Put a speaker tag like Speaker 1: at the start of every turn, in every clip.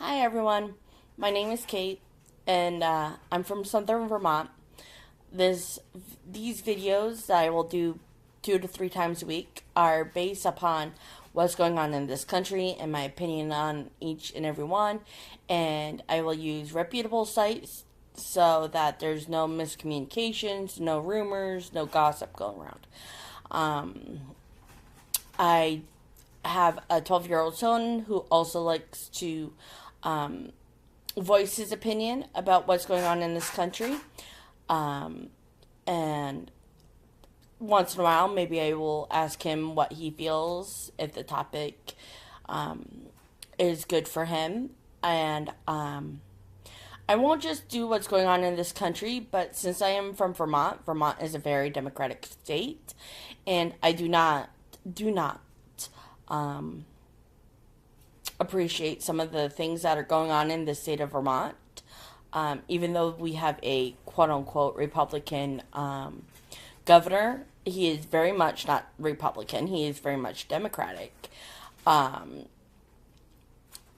Speaker 1: Hi everyone, my name is Kate, and I'm from Southern Vermont. This these videos that I will do 2 to 3 times a week are based upon what's going on in this country and my opinion on each and every one, and I will use reputable sites so that there's no miscommunications, no rumors, no gossip going around. Um, I have a 12-year-old son who also likes to um, voice his opinion about what's going on in this country. Um, and once in a while, maybe I will ask him what he feels if the topic um, is good for him. And I won't just do what's going on in this country, but since I am from Vermont, Vermont is a very democratic state, and I do not um, appreciate some of the things that are going on in the state of Vermont. Even though we have a quote unquote Republican governor, he is very much not Republican. He is very much Democratic. Um,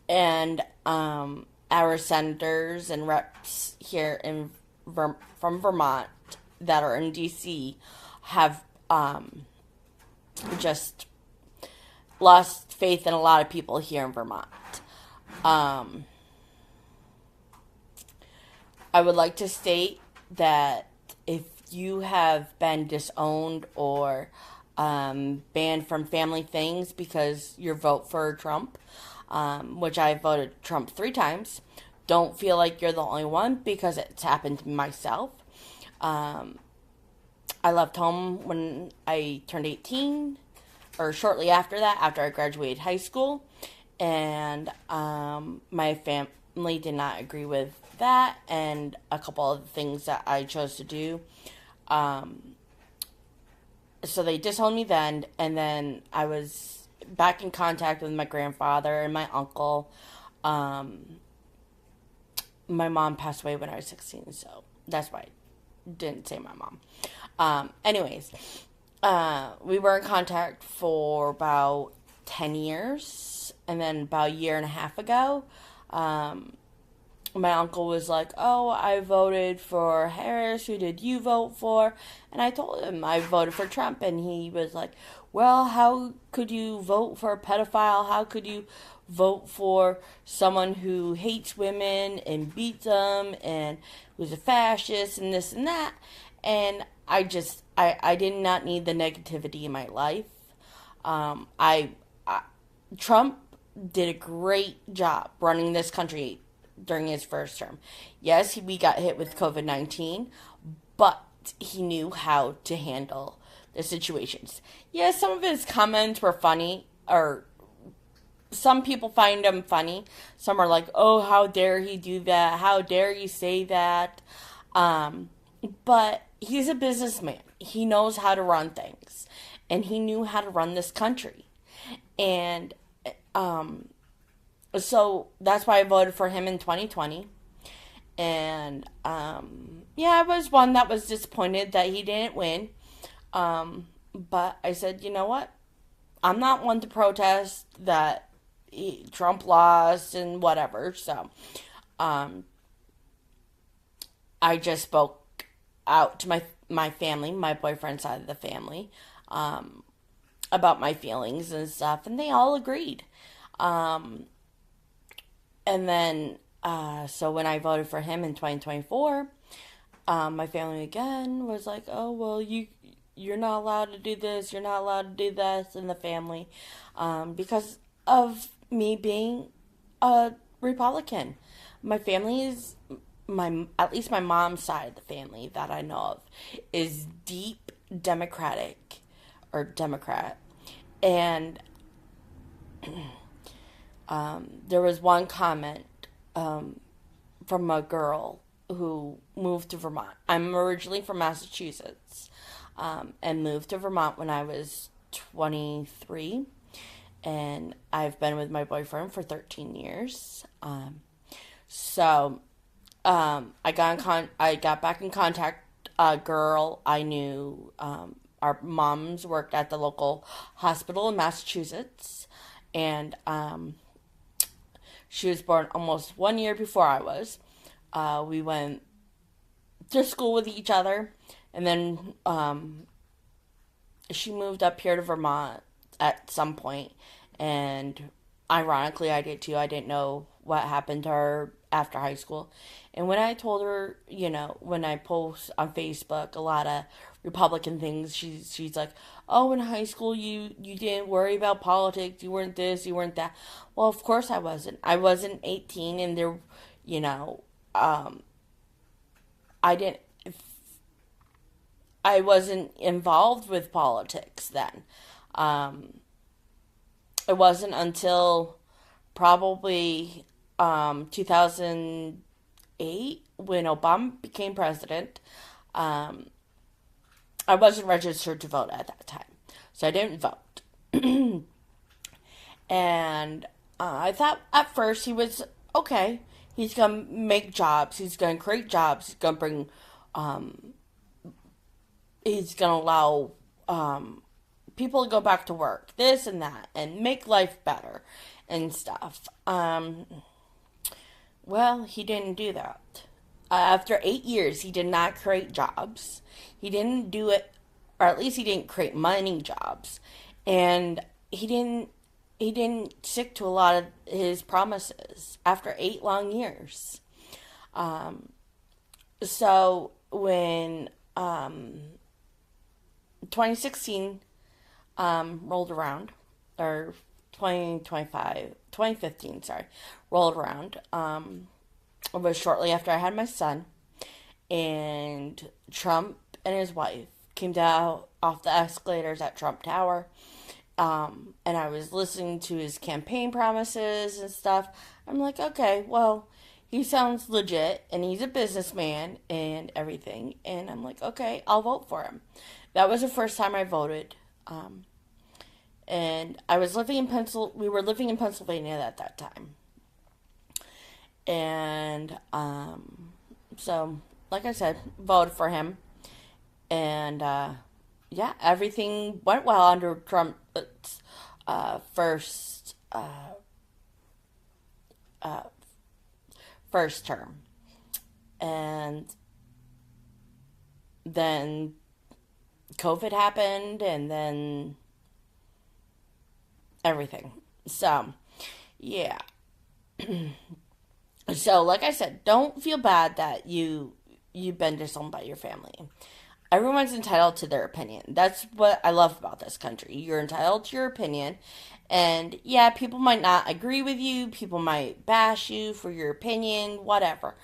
Speaker 1: and our senators and reps here from Vermont that are in D.C. have just lost faith in a lot of people here in Vermont. Um, I would like to state that if you have been disowned or banned from family things because your vote for Trump, which I voted Trump 3 times, don't feel like you're the only one because it's happened to myself. Um, I left home when I turned 18, or shortly after that, after I graduated high school, and my family did not agree with that and a couple of things that I chose to do. Um, so they disowned me then, and then I was back in contact with my grandfather and my uncle. Um, my mom passed away when I was 16, so that's why I didn't say my mom. Anyways, we were in contact for about 10 years, and then about a year and a half ago, my uncle was like, "Oh, I voted for Harris. Who did you vote for?" And I told him I voted for Trump, and he was like, "Well, how could you vote for a pedophile? How could you vote for someone who hates women and beats them and who's a fascist and this and that?" And I did not need the negativity in my life. I Trump did a great job running this country during his first term. Yes, we got hit with COVID-19, but he knew how to handle the situations. Yes, some of his comments were funny, or some people find them funny. Some are like, "Oh, how dare he do that? How dare you say that?" Um, but he's a businessman. He knows how to run things, and he knew how to run this country. And um, so that's why I voted for him in 2020. And yeah, I was one that was disappointed that he didn't win. But I said, you know what? I'm not one to protest that Trump lost and whatever. So um, I just spoke out to my family, my boyfriend's side of the family, um, about my feelings and stuff, and they all agreed. Um, and then, so when I voted for him in 2024, my family again was like, "Oh, well, you're not allowed to do this. You're not allowed to do this in the family, because of me being a Republican. My family is my at least my mom's side of the family that I know of is deep Democratic or Democrat, and there was one comment from a girl who moved to Vermont. I'm originally from Massachusetts, and moved to Vermont when I was 23, and I've been with my boyfriend for 13 years. So I got back in contact. A girl I knew. Our moms worked at the local hospital in Massachusetts, and She was born almost 1 year before I was. We went to school with each other, and then she moved up here to Vermont at some point, and ironically, I did too. I didn't know what happened to her after high school. And when I told her, when I post on Facebook a lot of Republican things, she's like, "Oh, in high school you didn't worry about politics. You weren't this, you weren't that." Well, of course I wasn't. I wasn't 18, and there, you know, um, I didn't. I wasn't involved with politics then. Um, it wasn't until probably 2008 when Obama became president. Um, I wasn't registered to vote at that time, so I didn't vote. And I thought at first he was okay. He's gonna make jobs. He's gonna create jobs. He's gonna bring. Um, he's gonna allow people to go back to work. This and that, and make life better, and stuff. Well, he didn't do that. After 8 years, he did not create jobs. He didn't do it, or at least he didn't create money jobs, and he didn't. He didn't stick to a lot of his promises after 8 long years. Um, so when 2016 rolled around, or 2015, sorry, rolled around, it was shortly after I had my son, and Trump and his wife came down off the escalators at Trump Tower. And I was listening to his campaign promises and stuff. I'm like, okay, well, he sounds legit, and he's a businessman and everything. And I'm like, okay, I'll vote for him. That was the first time I voted. And I was living in we were living in Pennsylvania at that time. And so, like I said, voted for him. And yeah, everything went well under Trump's first uh, first term, and then COVID happened, and then everything. So, yeah. So, like I said, don't feel bad that you've been disowned by your family. Everyone's entitled to their opinion. That's what I love about this country. You're entitled to your opinion. And yeah, people might not agree with you. People might bash you for your opinion, whatever.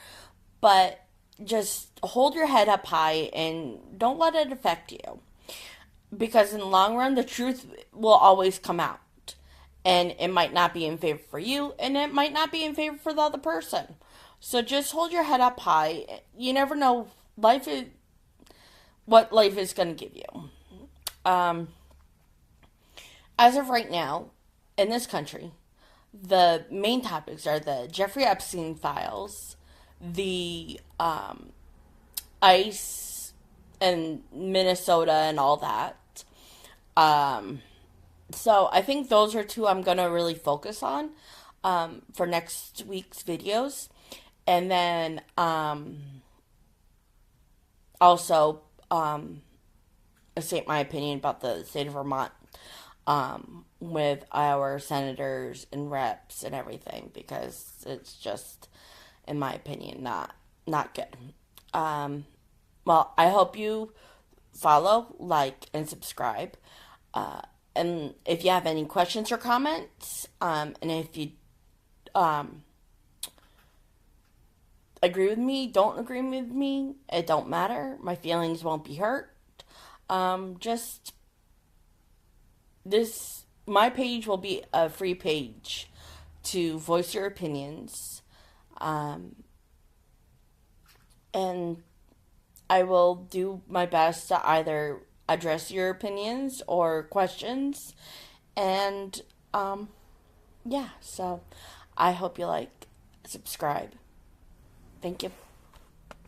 Speaker 1: But just hold your head up high and don't let it affect you. Because in the long run, the truth will always come out. And it might not be in favor for you, and it might not be in favor for the other person. So just hold your head up high. You never know. What life is going to give you. Um, as of right now, in this country, the main topics are the Jeffrey Epstein files, the ICE and Minnesota and all that. So I think those are two I'm going to really focus on for next week's videos. And then also state my opinion about the state of Vermont with our senators and reps and everything, because it's just, in my opinion, not good. Well, I hope you follow, like, and subscribe. And if you have any questions or comments, and if you agree with me, don't agree with me, it don't matter. My feelings won't be hurt. Just my page will be a free page to voice your opinions. And I will do my best to either address your opinions or questions. And, yeah, so I hope you subscribe. Thank you.